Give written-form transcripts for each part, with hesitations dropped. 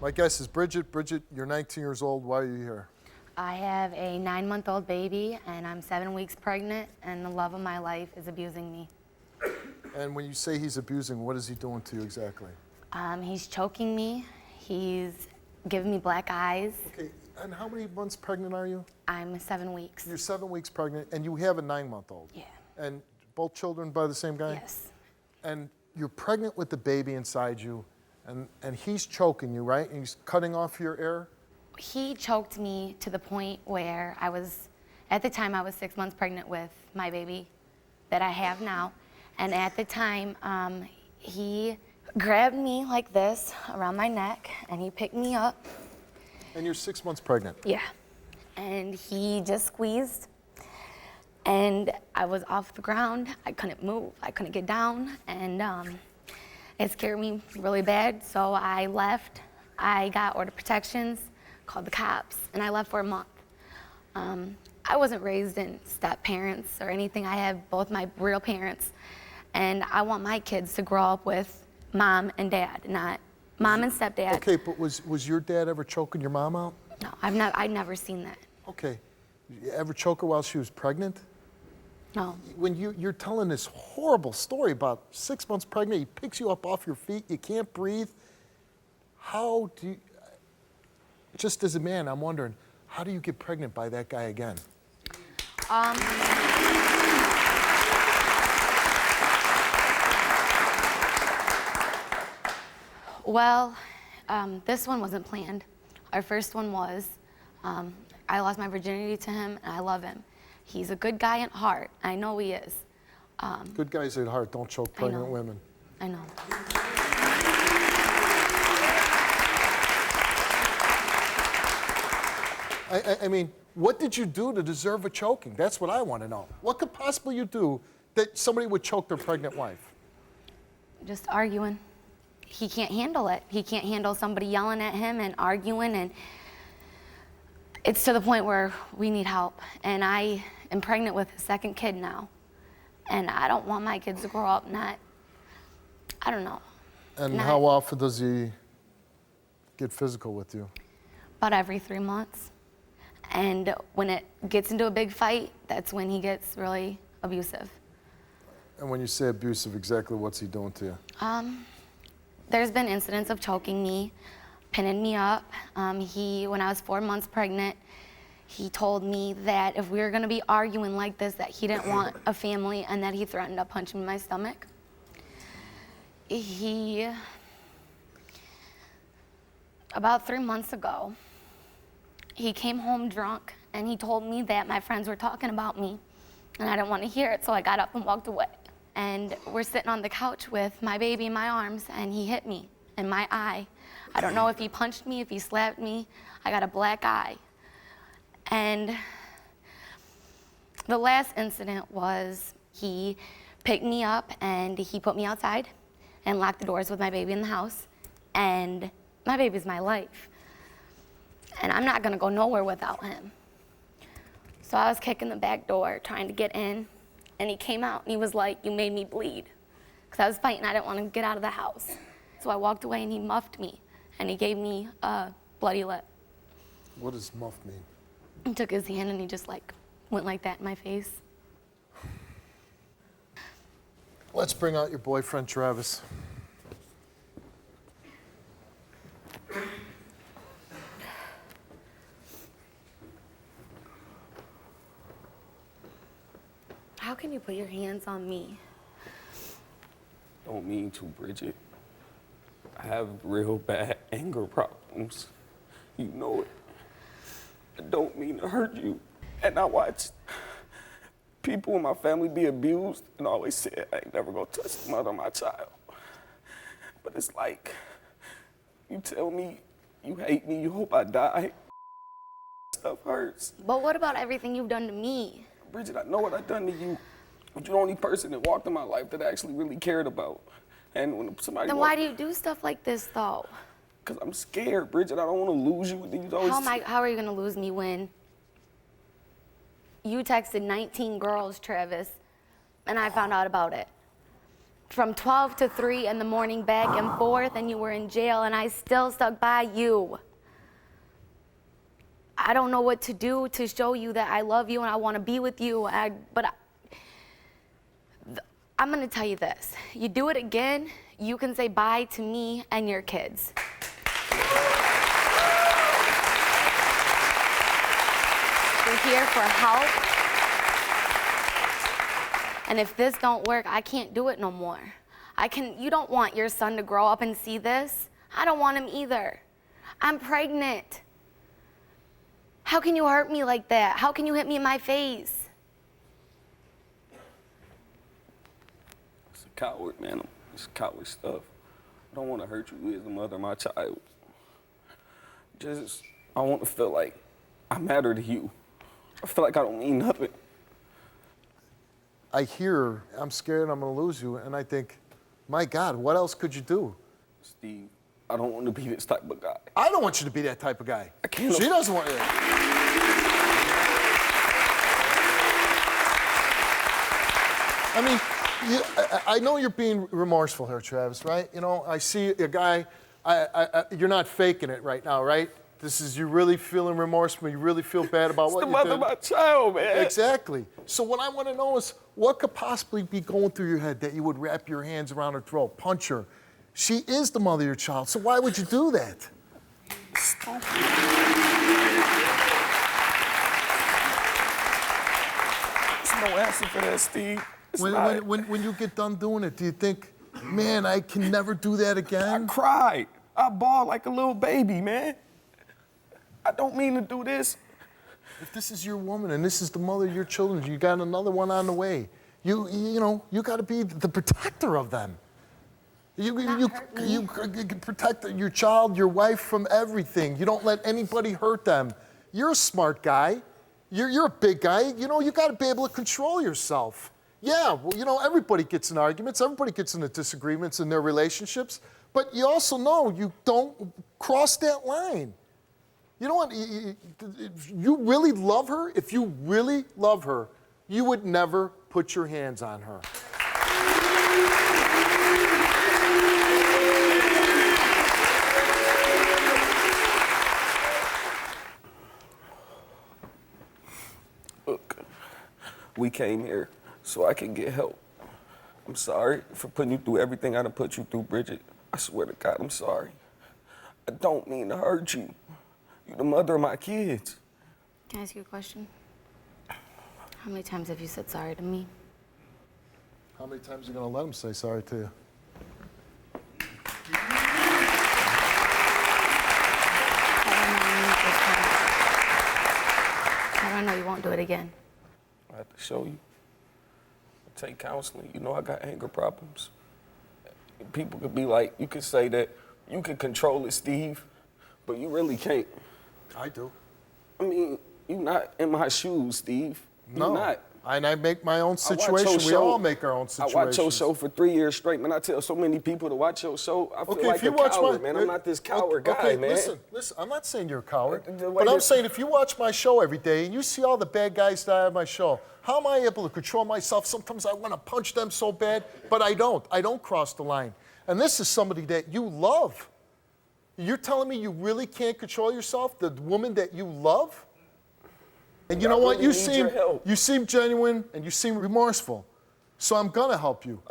My guest is Bridgette. Bridgette, you're 19 years old. Why are you here? I have a 9-month-old baby, and I'm 7 weeks pregnant, and the love of my life is abusing me. And when you say he's abusing, what is he doing to you exactly? He's choking me. He's giving me black eyes. Okay, and how many months pregnant are you? I'm 7 weeks. You're 7 weeks pregnant, and you have a 9-month-old? Yeah. And both children by the same guy? Yes. And you're pregnant with the baby inside you, and he's choking you, right? And he's cutting off your air? He choked me to the point where at the time I was 6 months pregnant with my baby that I have now. And at the time, he grabbed me like this around my neck, and he picked me up. And you're 6 months pregnant? Yeah. And he just squeezed, and I was off the ground. I couldn't move. I couldn't get down, and it scared me really bad, so I left. I got order protections, called the cops, and I left for a month. I wasn't raised in step parents or anything. I have both my real parents, and I want my kids to grow up with mom and dad, not mom and stepdad. Okay, but was your dad ever choking your mom out? No, I've never seen that. Okay. You ever choke her while she was pregnant? No. When you're telling this horrible story about 6 months pregnant, he picks you up off your feet, you can't breathe. How do you, just as a man, I'm wondering, how do you get pregnant by that guy again? Well, this one wasn't planned. Our first one was. I lost my virginity to him, and I love him. He's a good guy at heart. I know he is. Good guys at heart don't choke pregnant women. I know. I mean, what did you do to deserve a choking? That's what I want to know. What could possibly you do that somebody would choke their pregnant wife? Just arguing. He can't handle it. He can't handle somebody yelling at him and arguing, and it's to the point where we need help. And I am pregnant with a second kid now, and I don't want my kids to grow up I don't know. And how often does he get physical with you? About every 3 months. And when it gets into a big fight, that's when he gets really abusive. And when you say abusive, exactly what's he doing to you? There's been incidents of choking me, pinning me up. When I was 4 months pregnant, he told me that if we were gonna be arguing like this, that he didn't want a family, and that he threatened to punch me in my stomach. About 3 months ago, he came home drunk, and he told me that my friends were talking about me, and I didn't want to hear it, so I got up and walked away. And we're sitting on the couch with my baby in my arms, and he hit me in my eye. I don't know if he punched me, if he slapped me. I got a black eye. And the last incident was he picked me up, and he put me outside and locked the doors with my baby in the house. And my baby's my life. And I'm not gonna go nowhere without him. So I was kicking the back door, trying to get in, and he came out and he was like, "You made me bleed." Because I was fighting, I didn't want to get out of the house. So I walked away and he muffed me, and he gave me a bloody lip. What does muff mean? He took his hand and he just went like that in my face. Let's bring out your boyfriend, Travis. How can you put your hands on me? Don't mean to, Bridgette. I have real bad anger problems. You know it. I don't mean to hurt you. And I watch people in my family be abused and always say, I ain't never gonna touch the mother of my child. But it's like, you tell me you hate me, you hope I die. Stuff hurts. But what about everything you've done to me? Bridgette, I know what I've done to you, but you're the only person that walked in my life that I actually really cared about. And when somebody Then why do you do stuff like this, though? Because I'm scared, Bridgette. I don't want to lose you. How are you going to lose me when you texted 19 girls, Travis, and I found out about it? from 12 to 3 in the morning back and forth, and you were in jail, and I still stuck by you. I don't know what to do to show you that I love you and I want to be with you, but I'm going to tell you this. You do it again, you can say bye to me and your kids. We're here for help. And if this don't work, I can't do it no more. You don't want your son to grow up and see this. I don't want him either. I'm pregnant. How can you hurt me like that? How can you hit me in my face? It's a coward, man. It's coward stuff. I don't want to hurt you as the mother of my child. I want to feel like I matter to you. I feel like I don't mean nothing. I hear, I'm scared I'm going to lose you, and I think, my God, what else could you do? Steve, I don't want to be this type of guy. I don't want you to be that type of guy. I can't. She doesn't want you. I mean, I know you're being remorseful here, Travis, right? You know, I see a guy, you're not faking it right now, right? This is you really feeling remorseful, you really feel bad about what you did. It's the mother of my child, man. Exactly. So what I want to know is, what could possibly be going through your head that you would wrap your hands around her throat, punch her? She is the mother of your child, so why would you do that? There's no answer for that, Steve. When you get done doing it, do you think, man, I can never do that again? I cried. I bawled like a little baby, man. I don't mean to do this. If this is your woman and this is the mother of your children, you got another one on the way. You got to be the protector of them. You protect your child, your wife from everything. You don't let anybody hurt them. You're a smart guy. You're a big guy. You got to be able to control yourself. Yeah, well, everybody gets in arguments. Everybody gets into disagreements in their relationships. But you also know you don't cross that line. You know what? If you really love her, if you really love her, you would never put your hands on her. Look, we came here so I can get help. I'm sorry for putting you through everything I done put you through, Bridgette. I swear to God, I'm sorry. I don't mean to hurt you. You're the mother of my kids. Can I ask you a question? How many times have you said sorry to me? How many times are you going to let him say sorry to you? How do I know you won't do it again? I have to show you. I take counseling. You know I got anger problems. People could be like, you could say that you can control it, Steve, but you really can't. I do. I mean, you're not in my shoes, Steve. No. You're not. And I make my own situation. We all make our own situations. I watch your show for 3 years straight, man. I tell so many people to watch your show. I feel like a coward, man. I'm not this coward guy, man. Listen. I'm not saying you're a coward. But I'm saying if you watch my show every day and you see all the bad guys that I have on my show, how am I able to control myself? Sometimes I want to punch them so bad, but I don't. I don't cross the line. And this is somebody that you love. You're telling me you really can't control yourself, the woman that you love? And you know what? You seem genuine and you seem remorseful. So I'm gonna help you.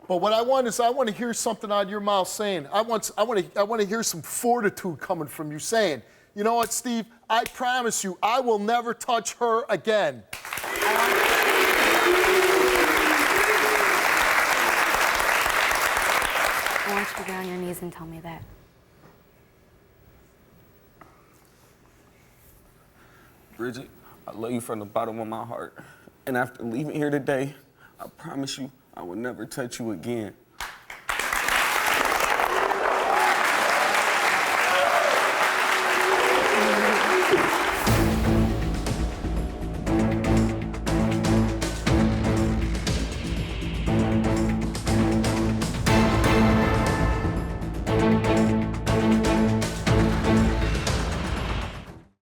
But what I want is I want to hear something out of your mouth saying, I want to hear some fortitude coming from you saying, you know what, Steve? I promise you, I will never touch her again. I want you to get on your knees and tell me that. Bridgette, I love you from the bottom of my heart. And after leaving here today, I promise you I will never touch you again.